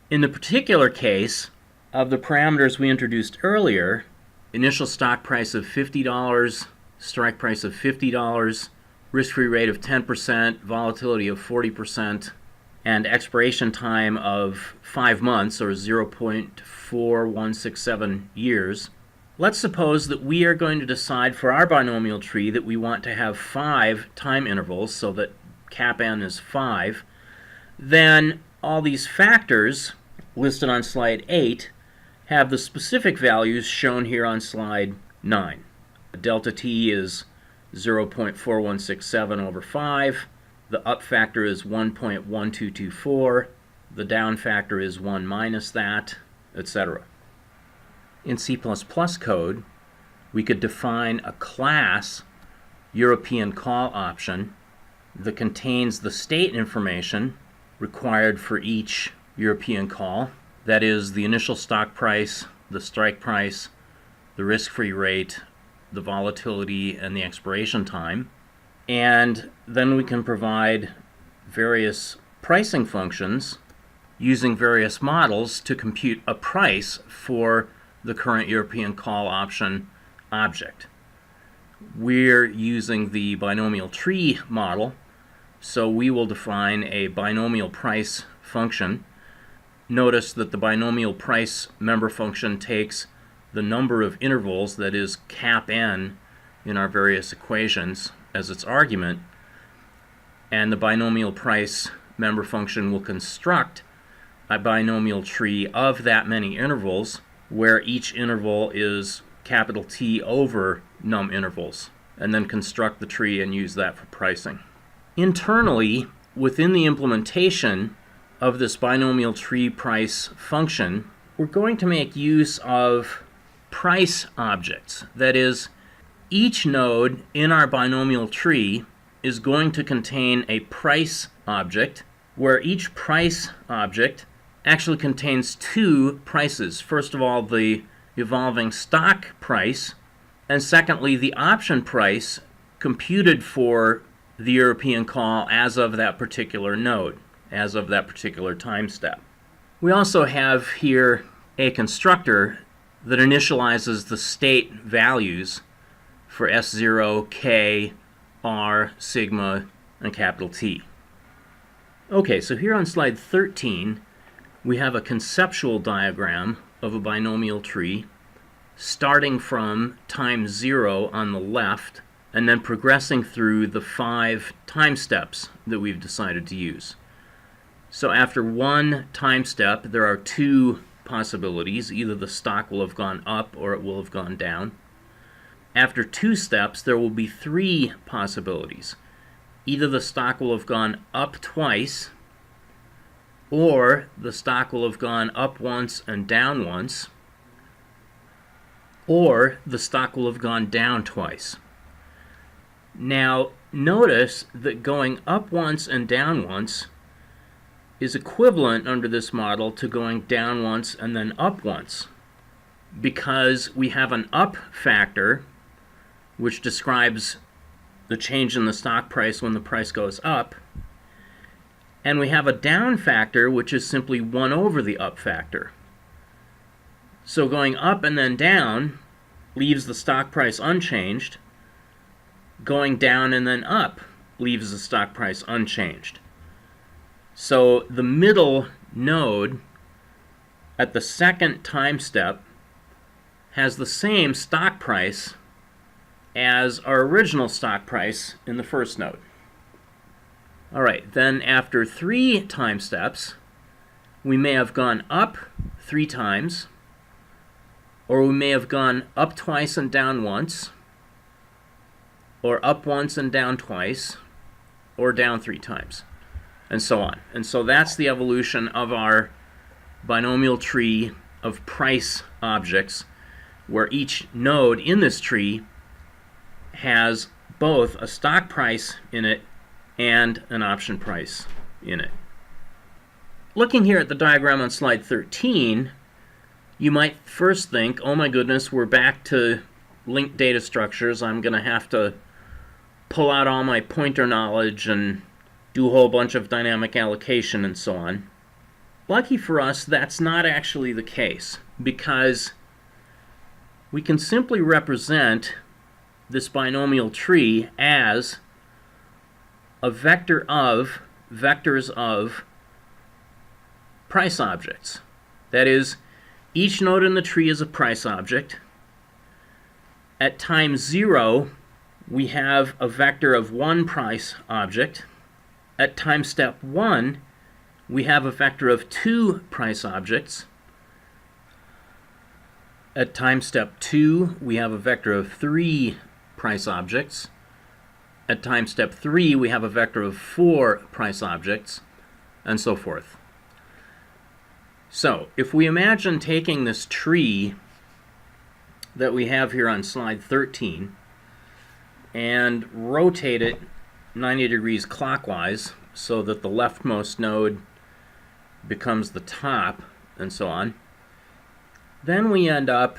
In the particular case of the parameters we introduced earlier, initial stock price of $50, strike price of $50, risk-free rate of 10%, volatility of 40%, and expiration time of 5 months, or 0.4167 years, let's suppose that we are going to decide for our binomial tree that we want to have 5 time intervals, so that cap n is 5. Then all these factors listed on slide 8 have the specific values shown here on slide 9. Delta t is 0.4167 over 5. The up factor is 1.1224. The down factor is 1 minus that, etc. In C++ code, we could define a class European call option that contains the state information required for each European call. That is, the initial stock price, the strike price, the risk-free rate, the volatility, and the expiration time. And then we can provide various pricing functions using various models to compute a price for the current European call option object. We're using the binomial tree model, so we will define a binomial price function. Notice that the binomial price member function takes the number of intervals, that is cap n, in our various equations as its argument, and the binomial price member function will construct a binomial tree of that many intervals, where each interval is capital T over num intervals, and then construct the tree and use that for pricing. Internally, within the implementation of this binomial tree price function, we're going to make use of price objects. That is, each node in our binomial tree is going to contain a price object, where each price object actually contains 2 prices. First of all, the evolving stock price, and secondly, the option price computed for the European call as of that particular node, as of that particular time step. We also have here a constructor that initializes the state values for S0, K, R, sigma, and capital T. Okay, so here on slide 13, we have a conceptual diagram of a binomial tree starting from time 0 on the left and then progressing through the 5 time steps that we've decided to use. So after one time step, there are 2 possibilities. Either the stock will have gone up or it will have gone down. After 2 steps, there will be 3 possibilities. Either the stock will have gone up twice, or the stock will have gone up once and down once, or the stock will have gone down twice. Now, notice that going up once and down once is equivalent under this model to going down once and then up once, because we have an up factor which describes the change in the stock price when the price goes up, and we have a down factor which is simply 1 over the up factor. So going up and then down leaves the stock price unchanged. Going down and then up leaves the stock price unchanged. So the middle node at the second time step has the same stock price as our original stock price in the first node. All right, then after 3 time steps, we may have gone up 3 times, or we may have gone up twice and down once, or up once and down twice, or down 3 times, and so on. And so that's the evolution of our binomial tree of price objects, where each node in this tree has both a stock price in it and an option price in it. Looking here at the diagram on slide 13, you might first think, oh my goodness, we're back to linked data structures. I'm going to have to pull out all my pointer knowledge and do a whole bunch of dynamic allocation and so on. Lucky for us, that's not actually the case, because we can simply represent this binomial tree as a vector of vectors of price objects. That is, each node in the tree is a price object. At time 0, we have a vector of one price object. At time step 1, we have a vector of two price objects. At time step 2, we have a vector of three price objects. At time step 3, we have a vector of four price objects, and so forth. So, if we imagine taking this tree that we have here on slide 13 and rotate it 90 degrees clockwise so that the leftmost node becomes the top, and so on, then we end up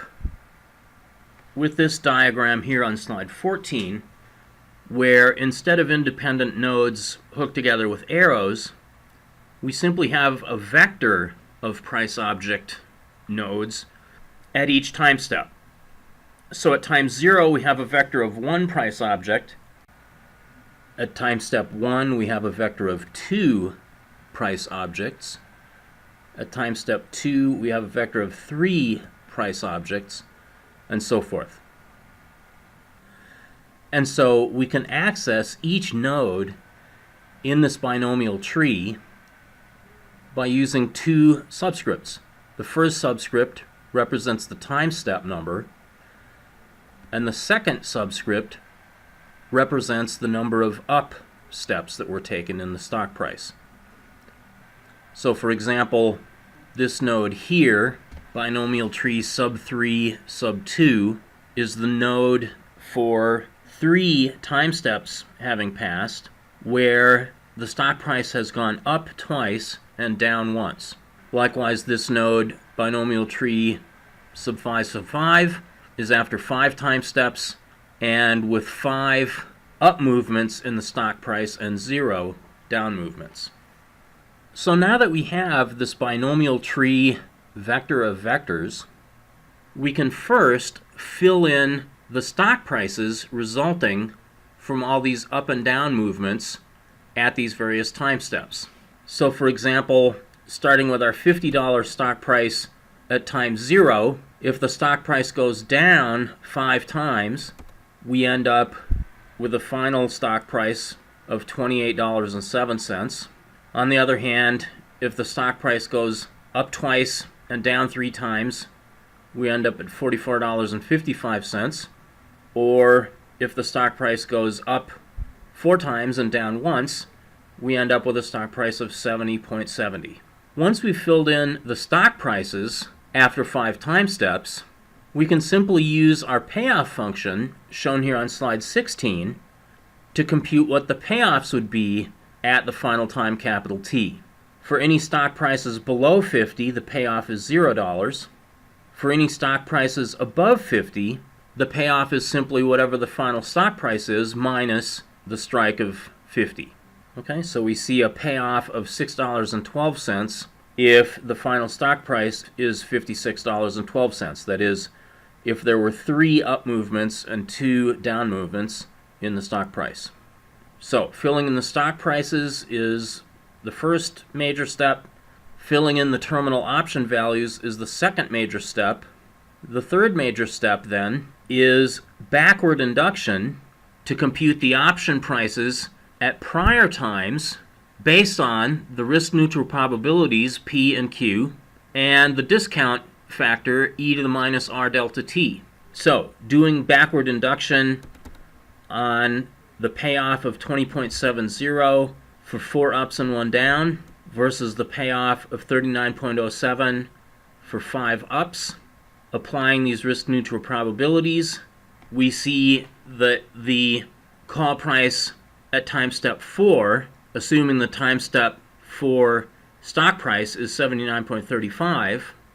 with this diagram here on slide 14, where instead of independent nodes hooked together with arrows, we simply have a vector of price object nodes at each time step. So at time 0, we have a vector of one price object. At time step 1, we have a vector of two price objects. At time step 2, we have a vector of three price objects, and so forth. And so we can access each node in this binomial tree by using two subscripts. The first subscript represents the time step number, and the second subscript represents the number of up steps that were taken in the stock price. So for example, this node here, binomial tree sub 3 sub 2, is the node for three time steps having passed, where the stock price has gone up twice and down once. Likewise, this node, binomial tree sub 5 sub 5, is after five time steps and with five up movements in the stock price and zero down movements. So now that we have this binomial tree vector of vectors, we can first fill in the stock prices resulting from all these up and down movements at these various time steps. So for example, starting with our $50 stock price at time 0, if the stock price goes down 5 times, we end up with a final stock price of $28.07. On the other hand, if the stock price goes up twice and down 3 times, we end up at $44.55. Or if the stock price goes up 4 times and down once, we end up with a stock price of 70.70. Once we've filled in the stock prices after 5 time steps, we can simply use our payoff function, shown here on slide 16, to compute what the payoffs would be at the final time capital T. For any stock prices below 50, the payoff is $0. For any stock prices above 50, the payoff is simply whatever the final stock price is minus the strike of 50. Okay, so we see a payoff of $6.12 if the final stock price is $56.12. That is, if there were 3 up movements and 2 down movements in the stock price. So, filling in the stock prices is the first major step. Filling in the terminal option values is the second major step. The third major step, then, is backward induction to compute the option prices at prior times based on the risk-neutral probabilities P and Q and the discount factor e to the minus r delta t. So, doing backward induction on the payoff of 20.70 for 4 ups and 1 down versus the payoff of 39.07 for 5 ups. Applying these risk-neutral probabilities, we see that the call price at time step 4, assuming the time step for stock price is 79.35,